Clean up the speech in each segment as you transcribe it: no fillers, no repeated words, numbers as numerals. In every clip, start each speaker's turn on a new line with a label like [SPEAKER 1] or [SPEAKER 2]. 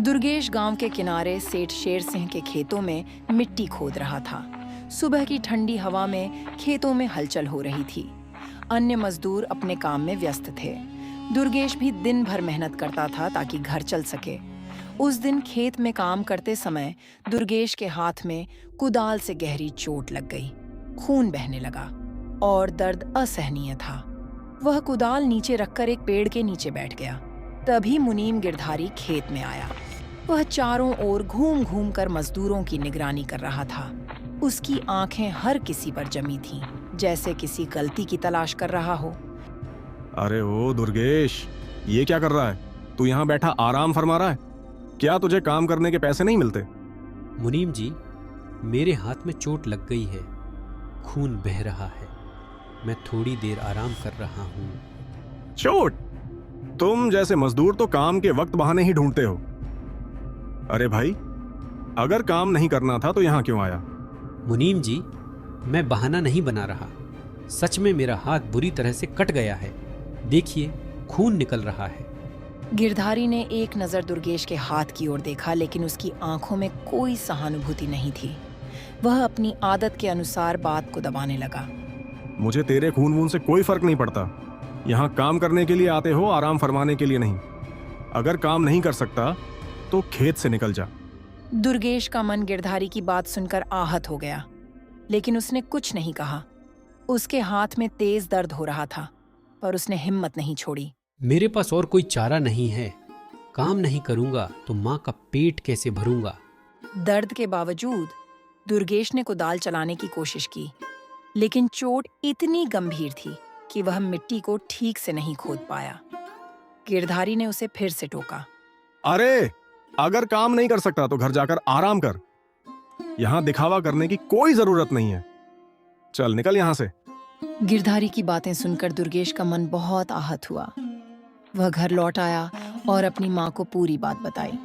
[SPEAKER 1] दुर्गेश गांव के किनारे सेठ शेर सिंह के खेतों में मिट्टी खोद रहा था। सुबह की ठंडी हवा में खेतों में हलचल हो रही थी। अन्य मजदूर अपने काम में व्यस्त थे। दुर्गेश भी दिन भर मेहनत करता था ताकि घर चल सके। उस दिन खेत में काम करते समय दुर्गेश के हाथ में कुदाल से गहरी चोट लग गई। खून बहने लगा और दर्द असहनीय था। वह कुदाल नीचे रखकर एक पेड़ के नीचे बैठ गया। तभी मुनीम गिरधारी खेत में आया। वह चारों ओर घूम घूम कर मजदूरों की निगरानी कर रहा था। उसकी आंखें हर किसी पर जमी थीं, जैसे किसी गलती की तलाश कर रहा हो।
[SPEAKER 2] अरे ओ दुर्गेश, ये क्या कर रहा है? तू यहाँ बैठा आराम फरमा रहा है? क्या तुझे काम करने के पैसे नहीं मिलते?
[SPEAKER 3] मुनीम जी, मेरे हाथ में चोट लग गई है, खून बह रहा है। मैं थोड़ी देर आराम कर रहा हूँ।
[SPEAKER 2] चोट? तुम जैसे मजदूर तो काम के वक्त बहाने ही ढूंढते हो। अरे भाई, अगर काम नहीं करना था तो यहाँ क्यों आया?
[SPEAKER 3] मुनीम जी, मैं बहाना नहीं बना रहा। सच में मेरा हाथ बुरी तरह से कट गया है। देखिए, खून निकल रहा है।
[SPEAKER 1] गिरधारी ने एक नजर दुर्गेश के हाथ की ओर देखा, लेकिन उसकी आंखों में कोई सहानुभूति नहीं थी। वह अपनी आदत के अनुसार बात को दबाने लगा।
[SPEAKER 2] मुझे तेरे खून वून से कोई फर्क नहीं पड़ता। यहाँ काम करने के लिए आते हो, आराम फरमाने के लिए नहीं। अगर काम नहीं कर सकता तो खेत से निकल जा।
[SPEAKER 1] दुर्गेश का मन गिरधारी की बात सुनकर आहत हो गया, लेकिन उसने कुछ नहीं कहा। उसके हाथ में तेज दर्द हो रहा था, पर उसने हिम्मत नहीं छोड़ी।
[SPEAKER 3] मेरे पास और कोई चारा नहीं है। काम नहीं करूंगा तो माँ का पेट कैसे भरूंगा?
[SPEAKER 1] दर्द के बावजूद दुर्गेश ने कुदाल चलाने की कोशिश की, लेकिन चोट इतनी गंभीर थी कि वह मिट्टी को ठीक से नहीं खोद पाया। गिरधारी ने उसे फिर से टोका।
[SPEAKER 2] अरे, अगर काम नहीं कर सकता तो घर जाकर आराम कर। यहाँ दिखावा करने की कोई जरूरत नहीं है। चल निकल यहाँ से।
[SPEAKER 1] गिरधारी की बातें सुनकर दुर्गेश का मन बहुत आहत हुआ। वह घर लौट आया और अपनी माँ को पूरी बात बताई।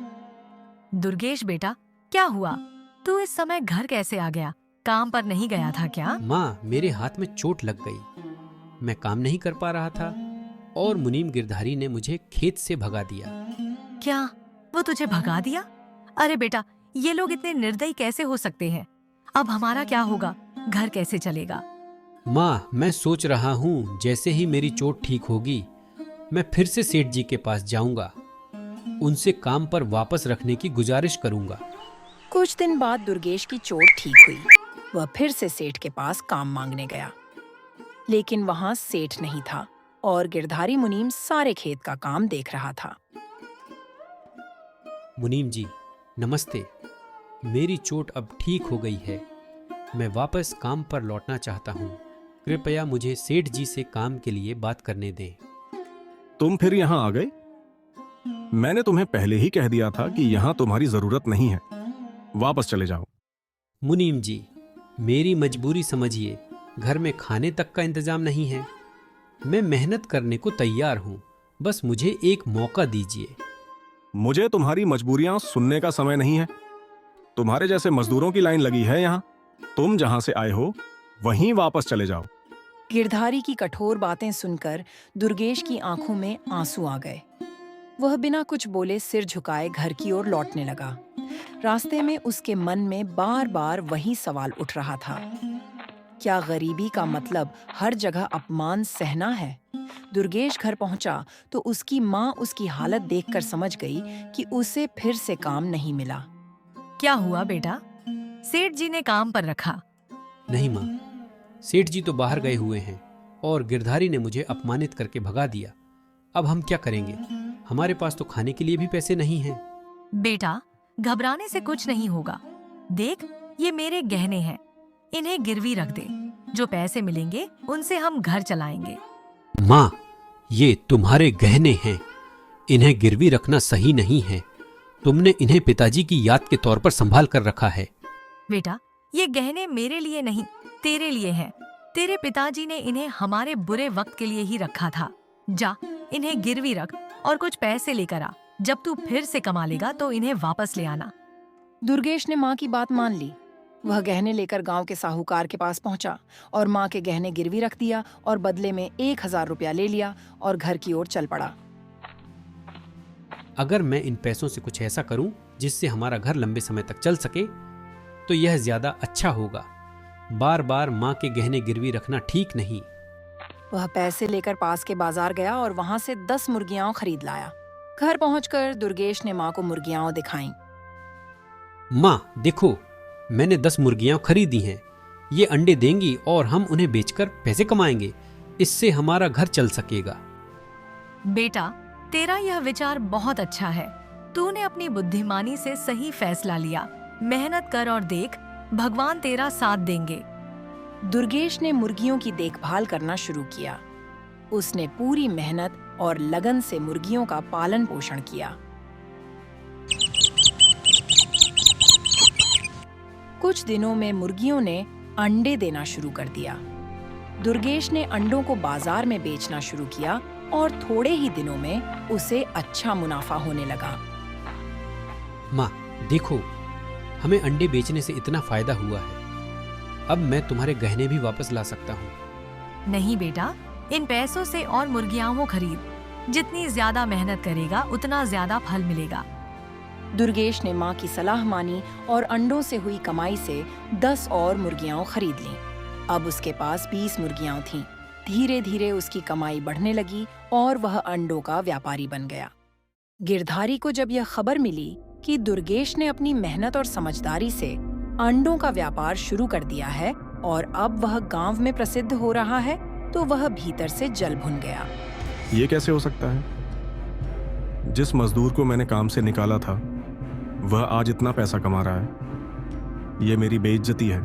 [SPEAKER 4] दुर्गेश बेटा, क्या हुआ? तू इस समय घर कैसे आ गया? काम पर नहीं गया था क्या?
[SPEAKER 3] माँ, मेरे हाथ में चोट लग गई। मैं काम नहीं कर पा रहा था और मुनीम गिरधारी ने मुझे खेत से भगा दिया।
[SPEAKER 4] क्या वो तुझे भगा दिया? अरे बेटा, ये लोग इतने निर्दयी कैसे हो सकते हैं? अब हमारा क्या होगा? घर कैसे चलेगा?
[SPEAKER 3] माँ, मैं सोच रहा हूँ जैसे ही मेरी चोट ठीक होगी मैं फिर से सेठ जी के पास जाऊंगा। उनसे काम पर वापस रखने की गुजारिश करूंगा।
[SPEAKER 1] कुछ दिन बाद दुर्गेश की चोट ठीक हुई। वह फिर से सेठ के पास काम मांगने गया, लेकिन वहां सेठ नहीं था और गिरधारी मुनीम सारे खेत का काम देख रहा था।
[SPEAKER 3] मुनीम जी, नमस्ते। मेरी चोट अब ठीक हो गई है। मैं वापस काम पर लौटना चाहता हूँ। कृपया मुझे सेठ जी से काम के लिए बात करने दें।
[SPEAKER 2] तुम फिर यहाँ आ गए? मैंने तुम्हें पहले ही कह दिया था कि यहाँ तुम्हारी जरूरत नहीं है। वापस चले जाओ।
[SPEAKER 3] मुनीम जी, मेरी मजबूरी समझिए। घर में खाने तक का इंतजाम नहीं है। मैं मेहनत करने को तैयार हूँ, बस मुझे एक मौका दीजिए।
[SPEAKER 2] मुझे तुम्हारी मजबूरियां सुनने का समय नहीं है। तुम्हारे जैसे मजदूरों की लाइन लगी है यहाँ। तुम जहां से आए हो वहीं वापस चले जाओ।
[SPEAKER 1] गिरधारी की कठोर बातें सुनकर दुर्गेश की आंखों में आंसू आ गए। वह बिना कुछ बोले सिर झुकाए घर की ओर लौटने लगा। रास्ते में उसके मन में बार बार वही सवाल उठ रहा था, क्या गरीबी का मतलब हर जगह अपमान सहना है? दुर्गेश घर पहुंचा तो उसकी माँ उसकी हालत देखकर समझ गई कि उसे फिर से काम नहीं मिला।
[SPEAKER 4] क्या हुआ बेटा? सेठ जी ने काम पर रखा?
[SPEAKER 3] नहीं माँ, सेठ जी तो बाहर गए हुए हैं और गिरधारी ने मुझे अपमानित करके भगा दिया। अब हम क्या करेंगे? हमारे पास तो खाने के लिए भी पैसे नहीं हैं।
[SPEAKER 4] बेटा, घबराने से कुछ नहीं होगा। देख, ये मेरे गहने हैं, इन्हें गिरवी रख दे। जो पैसे मिलेंगे उनसे हम घर चलाएंगे।
[SPEAKER 3] माँ, ये तुम्हारे गहने हैं, इन्हें गिरवी रखना सही नहीं है। तुमने इन्हें पिताजी की याद के तौर पर संभाल कर रखा है।
[SPEAKER 4] बेटा, ये गहने मेरे लिए नहीं, तेरे लिए हैं। तेरे पिताजी ने इन्हें हमारे बुरे वक्त के लिए ही रखा था। जा, इन्हें गिरवी रख और कुछ पैसे लेकर आ। जब तू फिर से कमा लेगा तो इन्हें वापस ले आना।
[SPEAKER 1] दुर्गेश ने माँ की बात मान ली। वह गहने लेकर गांव के साहूकार के पास पहुंचा और माँ के गहने गिरवी रख दिया और बदले में 1000 रुपया ले लिया और घर की ओर चल पड़ा।
[SPEAKER 3] अगर मैं इन पैसों से कुछ ऐसा करूं जिससे हमारा घर लंबे समय तक चल सके तो यह ज्यादा अच्छा होगा। बार बार माँ के गहने गिरवी रखना ठीक नहीं।
[SPEAKER 1] वह पैसे लेकर पास के बाजार गया और वहां से 10 मुर्गियां खरीद लाया। घर पहुंचकर दुर्गेश ने माँ को मुर्गियां दिखाईं।
[SPEAKER 3] माँ देखो, मैंने 10 मुर्गियां खरीदी हैं। ये अंडे देंगी और हम उन्हें बेचकर पैसे कमाएंगे। इससे हमारा घर चल सकेगा।
[SPEAKER 4] बेटा, तेरा यह विचार बहुत अच्छा है। तूने अपनी बुद्धिमानी से सही फैसला लिया। मेहनत कर और देख, भगवान तेरा साथ देंगे।
[SPEAKER 1] दुर्गेश ने मुर्गियों की देखभाल करना शुरू किया। उसने पूरी मेहनत और लगन से मुर्गियों का पालन पोषण किया। कुछ दिनों में मुर्गियों ने अंडे देना शुरू कर दिया। दुर्गेश ने अंडों को बाजार में बेचना शुरू किया और थोड़े ही दिनों में उसे अच्छा मुनाफा होने लगा।
[SPEAKER 3] माँ देखो, हमें अंडे बेचने से इतना फायदा हुआ है। अब मैं तुम्हारे गहने भी वापस ला सकता हूँ।
[SPEAKER 4] नहीं बेटा, इन पैसों से और मुर्गियां खरीद। जितनी ज्यादा मेहनत करेगा उतना ज्यादा फल मिलेगा।
[SPEAKER 1] दुर्गेश ने माँ की सलाह मानी और अंडों से हुई कमाई से 10 और मुर्गियां खरीद लीं। अब उसके पास 20 मुर्गियां थीं। धीरे धीरे उसकी कमाई बढ़ने लगी और वह अंडों का व्यापारी बन गया। गिरधारी को जब यह खबर मिली कि दुर्गेश ने अपनी मेहनत और समझदारी से अंडों का व्यापार शुरू कर दिया है और अब वह गांव में प्रसिद्ध हो रहा है, तो वह भीतर से जल भुन गया।
[SPEAKER 2] ये कैसे हो सकता है? जिस मजदूर को मैंने काम से निकाला था वह आज इतना पैसा कमा रहा है। ये मेरी बेइज्जती है।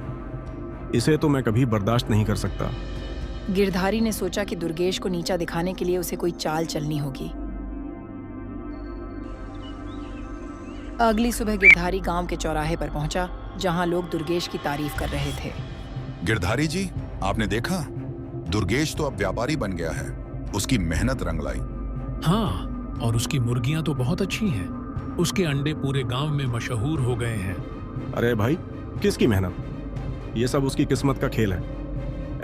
[SPEAKER 2] इसे तो मैं कभी बर्दाश्त नहीं कर सकता।
[SPEAKER 1] गिरधारी ने सोचा कि दुर्गेश को नीचा दिखाने के लिए उसे कोई चाल चलनी होगी। अगली सुबह गिरधारी गांव के चौराहे पर पहुंचा, जहां लोग दुर्गेश की तारीफ कर रहे थे।
[SPEAKER 5] गिरधारी जी, आपने देखा, दुर्गेश तो अब व्यापारी बन गया है। उसकी मेहनत रंग लाई।
[SPEAKER 6] हाँ, और उसकी मुर्गियां तो बहुत अच्छी हैं। उसके अंडे पूरे गांव में मशहूर हो गए हैं।
[SPEAKER 2] अरे भाई, किसकी मेहनत? ये सब उसकी किस्मत का खेल है।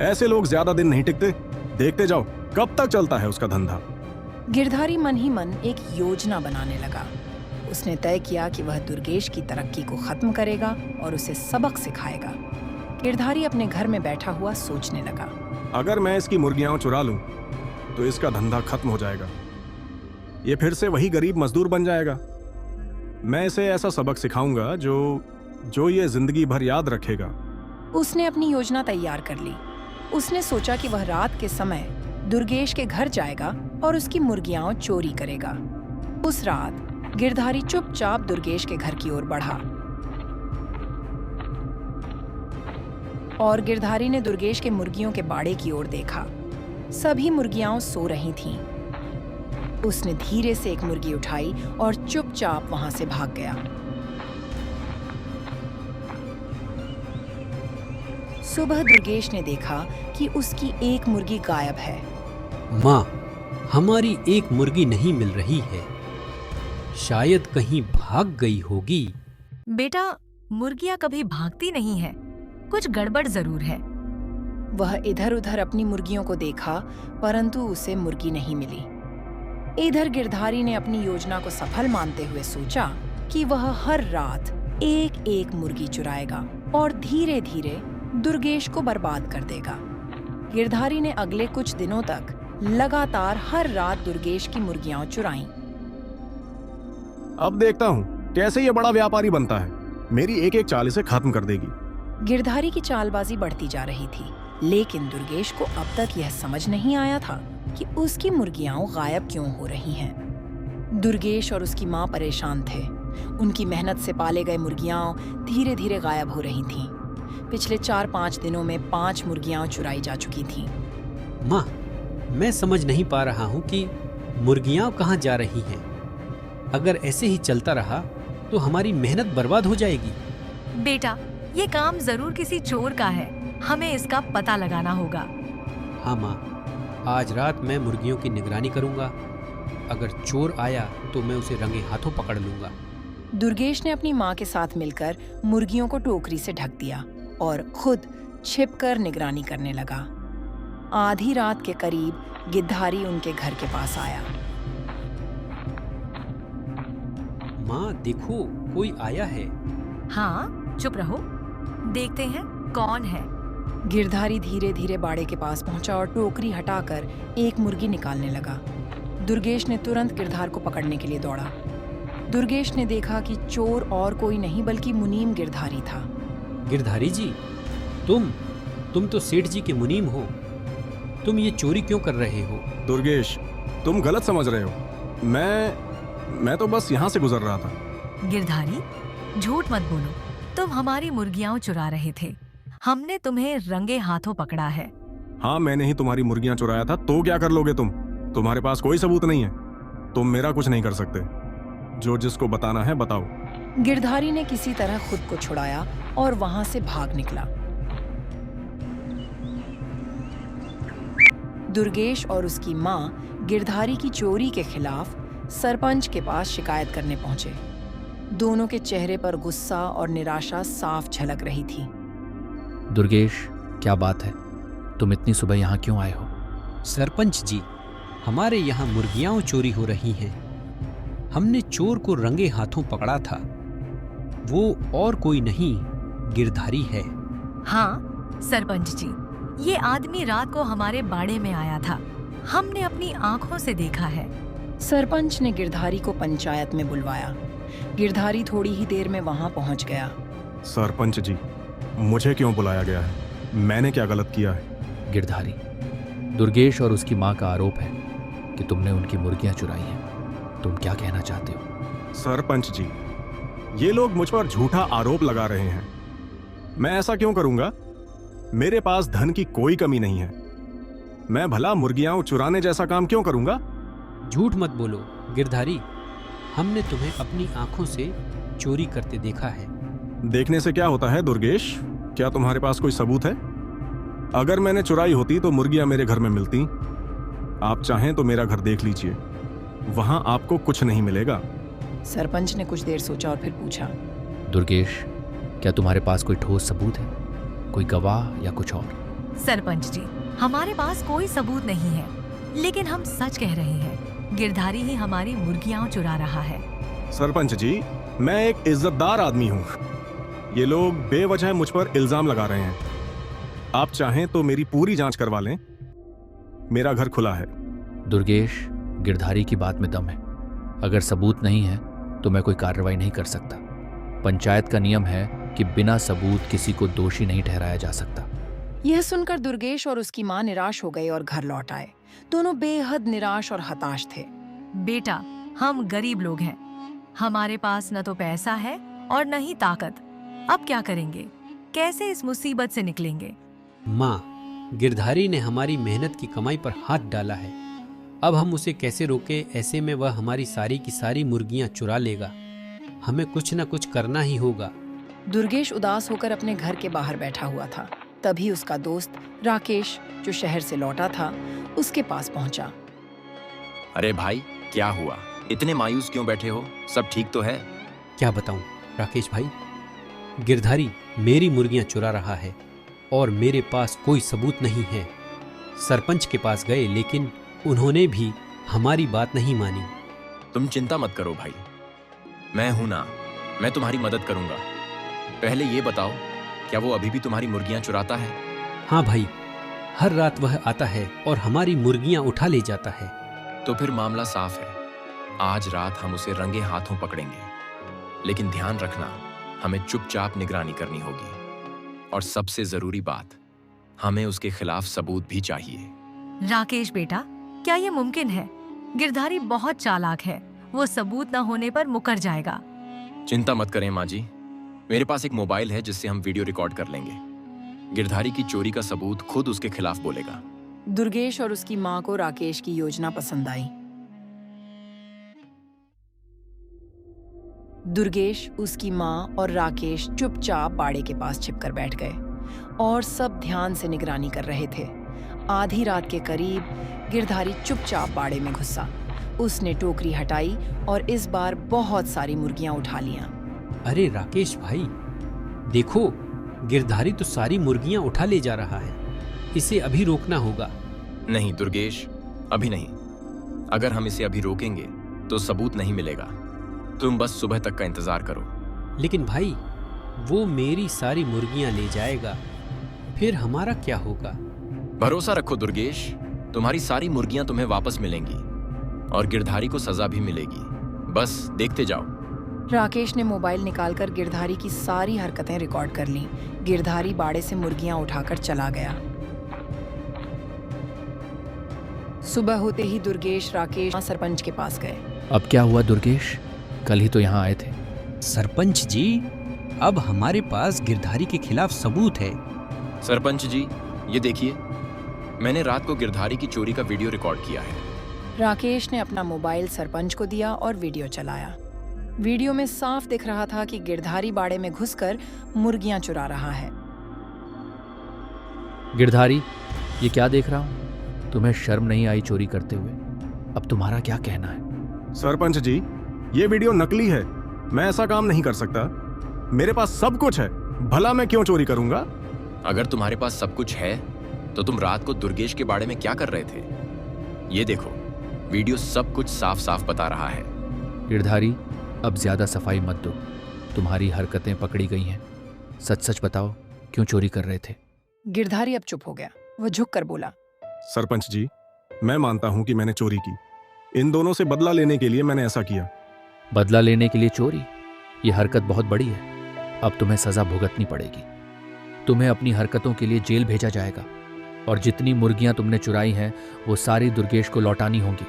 [SPEAKER 2] ऐसे लोग ज्यादा दिन नहीं टिकते। देखते जाओ कब तक चलता है उसका धंधा।
[SPEAKER 1] गिरधारी मन ही मन एक योजना बनाने लगा। उसने तय किया कि वह दुर्गेश की तरक्की को खत्म करेगा और उसे सबक सिखाएगा। गिरधारी अपने घर में बैठा हुआ सोचने लगा।
[SPEAKER 2] अगर मैं इसकी मुर्गियां चुरा लूं तो इसका धंधा खत्म हो जाएगा। ये फिर से वही गरीब मजदूर बन जाएगा। मैं इसे ऐसा सबक सिखाऊंगा जो ये जिंदगी भर याद रखेगा।
[SPEAKER 1] उसने अपनी योजना तैयार कर ली। उसने सोचा कि वह रात के समय दुर्गेश के घर जाएगा और उसकी मुर्गियां चोरी करेगा। उस रात गिरधारी चुपचाप दुर्गेश के घर की ओर बढ़ा और गिरधारी ने दुर्गेश के मुर्गियों के बाड़े की ओर देखा। सभी मुर्गियां सो रही थीं। उसने धीरे से एक मुर्गी उठाई और चुपचाप वहां से भाग गया। सुबह दुर्गेश ने देखा कि उसकी एक मुर्गी गायब है।
[SPEAKER 3] माँ, हमारी एक मुर्गी नहीं मिल रही है। शायद कहीं भाग गई होगी।
[SPEAKER 4] बेटा, मुर्गियां कभी भागती नहीं है। कुछ गड़बड़ जरूर है।
[SPEAKER 1] वह इधर-उधर अपनी मुर्गियों को देखा, परंतु उसे मुर्गी नहीं मिली। इधर गिरधारी ने अपनी योजना को सफल मानते हुए सोचा कि वह हर रात एक एक मुर्गी चुराएगा और धीरे धीरे दुर्गेश को बर्बाद कर देगा। गिरधारी ने अगले कुछ दिनों तक लगातार हर रात दुर्गेश की मुर्गियां चुराईं।
[SPEAKER 2] अब देखता हूँ कैसे ये बड़ा व्यापारी बनता है। मेरी एक एक चाल इसे खत्म कर देगी।
[SPEAKER 1] गिरधारी की चालबाजी बढ़ती जा रही थी, लेकिन दुर्गेश को अब तक यह समझ नहीं आया था कि उसकी मुर्गियां गायब क्यों हो रही हैं। दुर्गेश और उसकी मां परेशान थे। उनकी मेहनत से पाले गए मुर्गियां धीरे धीरे गायब हो रही थीं। पिछले 4-5 दिनों में 5 मुर्गियां चुराई जा चुकी थीं।
[SPEAKER 3] माँ, मैं समझ नहीं पा रहा हूँ कि मुर्गियां कहाँ जा रही हैं। अगर ऐसे ही चलता रहा तो हमारी मेहनत बर्बाद हो जाएगी।
[SPEAKER 4] बेटा, ये काम जरूर किसी चोर का है। हमें इसका पता लगाना होगा।
[SPEAKER 3] हाँ माँ, आज रात मैं मुर्गियों की निगरानी करूंगा। अगर चोर आया तो मैं उसे रंगे हाथों पकड़ लूंगा।
[SPEAKER 1] दुर्गेश ने अपनी मां के साथ मिलकर मुर्गियों को टोकरी से ढक दिया और खुद छिपकर निगरानी करने लगा। आधी रात के करीब गिरधारी उनके घर के पास आया।
[SPEAKER 3] माँ देखो, कोई आया है।
[SPEAKER 4] हाँ, चुप रहो, देखते हैं कौन है।
[SPEAKER 1] गिरधारी धीरे धीरे बाड़े के पास पहुंचा और टोकरी हटाकर एक मुर्गी निकालने लगा। दुर्गेश ने तुरंत गिरधार को पकड़ने के लिए दौड़ा। दुर्गेश ने देखा कि चोर और कोई नहीं बल्कि मुनीम गिरधारी था।
[SPEAKER 3] गिरधारी जी, तुम तो सेठ जी के मुनीम हो। तुम ये चोरी क्यों कर रहे हो?
[SPEAKER 2] दुर्गेश, तुम गलत समझ रहे हो। मैं तो बस यहाँ से गुजर रहा था।
[SPEAKER 4] गिरधारी, झूठ मत बोलो, तुम हमारी मुर्गियां चुरा रहे थे। हमने तुम्हें रंगे हाथों पकड़ा है।
[SPEAKER 2] हाँ, मैंने ही तुम्हारी मुर्गियां चुराया था, तो क्या कर लोगे तुम? तुम्हारे पास कोई सबूत नहीं है, तुम मेरा कुछ नहीं कर सकते। जो जिसको बताना है बताओ।
[SPEAKER 1] गिरधारी ने किसी तरह खुद को छुड़ाया और वहां से भाग निकला। दुर्गेश और उसकी माँ गिरधारी की चोरी के खिलाफ सरपंच के पास शिकायत करने पहुंचे। दोनों के चेहरे पर गुस्सा और निराशा साफ झलक रही थी।
[SPEAKER 7] दुर्गेश, क्या बात है? तुम इतनी सुबह यहाँ क्यों आए हो?
[SPEAKER 3] सरपंच जी, हमारे यहाँ मुर्गियां चोरी हो रही हैं। हमने चोर को रंगे हाथों पकड़ा था। वो और कोई नहीं, गिरधारी है।
[SPEAKER 4] हाँ सरपंच जी, ये आदमी रात को हमारे बाड़े में आया था। हमने अपनी आंखों से देखा है।
[SPEAKER 1] सरपंच ने गिरधारी को पंचायत में बुलवाया। गिरधारी थोड़ी ही देर में वहां पहुंच गया।
[SPEAKER 2] सरपंच जी, मुझे क्यों बुलाया गया है? मैंने क्या गलत किया है?
[SPEAKER 7] गिरधारी, दुर्गेश और उसकी माँ का आरोप है कि तुमने उनकी मुर्गियां चुराई हैं। तुम क्या कहना चाहते हो?
[SPEAKER 2] सरपंच जी, ये लोग मुझ पर झूठा आरोप लगा रहे हैं। मैं ऐसा क्यों करूंगा? मेरे पास धन की कोई कमी नहीं है। मैं भला मुर्गियां चुराने जैसा काम क्यों करूंगा?
[SPEAKER 3] झूठ मत बोलो गिरधारी, हमने तुम्हें अपनी आंखों से चोरी करते देखा है।
[SPEAKER 2] देखने से क्या होता है दुर्गेश? क्या तुम्हारे पास कोई सबूत है? अगर मैंने चुराई होती तो मुर्गियां मेरे घर में मिलती। आप चाहें तो मेरा घर देख लीजिए, वहां आपको कुछ नहीं मिलेगा।
[SPEAKER 1] सरपंच ने कुछ देर सोचा और फिर पूछा,
[SPEAKER 7] दुर्गेश, क्या तुम्हारे पास कोई ठोस सबूत है? कोई गवाह या कुछ और?
[SPEAKER 4] सरपंच जी, हमारे पास कोई सबूत नहीं है, लेकिन हम सच कह रहे हैं। गिरधारी ही हमारी मुर्गियां चुरा रहा है।
[SPEAKER 2] सरपंच जी, मैं एक इज्जतदार आदमी हूं। ये लोग बेवजह मुझ पर इल्जाम लगा रहे हैं। आप चाहें तो मेरी पूरी जांच करवा लें। मेरा घर खुला है।
[SPEAKER 7] दुर्गेश, गिरधारी की बात में दम है। अगर सबूत नहीं है तो मैं कोई कार्रवाई नहीं कर सकता। पंचायत का नियम है कि बिना सबूत किसी को दोषी नहीं ठहराया जा सकता।
[SPEAKER 1] यह सुनकर दुर्गेश और उसकी माँ निराश हो गए और घर लौट आए। दोनों बेहद निराश और हताश थे।
[SPEAKER 4] बेटा, हम गरीब लोग हैं। हमारे पास न तो पैसा है और न ही ताकत। अब क्या करेंगे? कैसे इस मुसीबत से निकलेंगे?
[SPEAKER 3] माँ, गिरधारी ने हमारी मेहनत की कमाई पर हाथ डाला है। अब हम उसे कैसे रोके? ऐसे में वह हमारी सारी की सारी मुर्गियां चुरा लेगा। हमें कुछ न कुछ करना ही होगा।
[SPEAKER 1] दुर्गेश उदास होकर अपने घर के बाहर बैठा हुआ था। तभी उसका दोस्त राकेश, जो शहर से लौटा था, उसके पास पहुंचा।
[SPEAKER 8] अरे भाई, क्या हुआ? इतने मायूस क्यों बैठे हो? सब ठीक तो है?
[SPEAKER 3] क्या बताऊं राकेश भाई, गिरधारी मेरी मुर्गियां चुरा रहा है और मेरे पास कोई सबूत नहीं है। सरपंच के पास गए लेकिन उन्होंने भी हमारी बात नहीं मानी।
[SPEAKER 8] तुम चिंता मत करो भाई, मैं हूं ना, मैं तुम्हारी मदद करूंगा। पहले ये बताओ, क्या वो अभी भी तुम्हारी मुर्गियां चुराता है?
[SPEAKER 3] हाँ भाई, हर रात वह आता है और हमारी मुर्गियां उठा ले जाता है।
[SPEAKER 8] तो फिर मामला साफ है। आज रात हम उसे रंगे हाथों पकड़ेंगे, लेकिन ध्यान रखना, हमें चुपचाप निगरानी करनी होगी। और सबसे जरूरी बात, हमें उसके खिलाफ सबूत भी चाहिए।
[SPEAKER 4] राकेश बेटा, क्या ये मुमकिन है? गिरधारी बहुत चालाक है। वो सबूत न होने पर मुकर जाएगा।
[SPEAKER 8] चिंता मत करें माँ जी, मेरे पास एक मोबाइल है जिससे हम वीडियो रिकॉर्ड कर लेंगे। गिरधारी की चोरी का सबूत खुद उसके खिलाफ बोलेगा।
[SPEAKER 1] दुर्गेश और उसकी माँ को राकेश की योजना पसंद आई। दुर्गेश, उसकी माँ और राकेश चुपचाप बाड़े के पास छिपकर बैठ गए और सब ध्यान से निगरानी कर रहे थे। आधी रात के करीब गिरधारी चुपचाप बाड़े में घुसा। उसने टोकरी हटाई और इस बार बहुत सारी मुर्गियां उठा लियां।
[SPEAKER 3] अरे राकेश भाई, देखो, गिरधारी तो सारी मुर्गियां उठा ले जा रहा है। इसे अभी रोकना होगा।
[SPEAKER 8] नहीं दुर्गेश, अभी नहीं। अगर हम इसे अभी रोकेंगे तो सबूत नहीं मिलेगा। तुम बस सुबह तक का इंतजार करो।
[SPEAKER 3] लेकिन भाई, वो मेरी सारी मुर्गियां ले जाएगा, फिर हमारा क्या होगा?
[SPEAKER 8] भरोसा रखो दुर्गेश, तुम्हारी सारी मुर्गियां तुम्हें वापस मिलेंगी और गिरधारी को सजा भी मिलेगी। बस देखते जाओ।
[SPEAKER 1] राकेश ने मोबाइल निकालकर गिरधारी की सारी हरकतें रिकॉर्ड कर लीं। गिरधारी बाड़े से मुर्गियां उठाकर चला गया। सुबह होते ही दुर्गेश राकेश सरपंच के पास गए।
[SPEAKER 7] अब क्या हुआ दुर्गेश? कल ही तो यहाँ आए थे।
[SPEAKER 3] सरपंच जी, अब हमारे पास गिरधारी के खिलाफ सबूत है।
[SPEAKER 8] सरपंच जी, ये देखिए, मैंने रात को गिरधारी की चोरी का वीडियो रिकॉर्ड किया है।
[SPEAKER 1] राकेश ने अपना मोबाइल सरपंच को दिया और वीडियो चलाया। वीडियो में साफ दिख रहा था कि गिरधारी बाड़े में घुसकर मुर्गियां चुरा रहा है।
[SPEAKER 7] गिरधारी, ये क्या देख रहा हूँ? तुम्हें शर्म नहीं आई चोरी करते हुए? अब तुम्हारा क्या कहना है?
[SPEAKER 2] सरपंच जी, ये वीडियो नकली है। मैं ऐसा काम नहीं कर सकता। मेरे पास सब कुछ है, भला मैं क्यों चोरी करूंगा?
[SPEAKER 8] अगर तुम्हारे पास सब कुछ है तो तुम रात को दुर्गेश के बाड़े में क्या कर रहे थे? ये देखो, वीडियो सब कुछ साफ साफ बता रहा है।
[SPEAKER 7] गिरधारी, अब ज्यादा सफाई मत दो। तुम्हारी हरकतें पकड़ी गई हैं। सच सच बताओ, क्यों चोरी कर रहे थे?
[SPEAKER 1] गिरधारी अब चुप हो गया। वो झुककर बोला,
[SPEAKER 2] सरपंच जी, मैं मानता हूं कि मैंने चोरी की। इन दोनों से बदला लेने के लिए मैंने ऐसा किया।
[SPEAKER 7] बदला लेने के लिए चोरी? ये हरकत बहुत बड़ी है। अब तुम्हें सजा भुगतनी पड़ेगी। तुम्हें अपनी हरकतों के लिए जेल भेजा जाएगा और जितनी मुर्गियां तुमने चुराई हैं वो सारी दुर्गेश को लौटानी होंगी।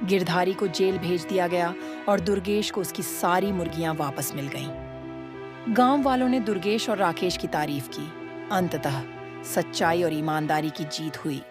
[SPEAKER 1] गिरधारी को जेल भेज दिया गया और दुर्गेश को उसकी सारी मुर्गियां वापस मिल गईं। गांव वालों ने दुर्गेश और राकेश की तारीफ की। अंततः सच्चाई और ईमानदारी की जीत हुई।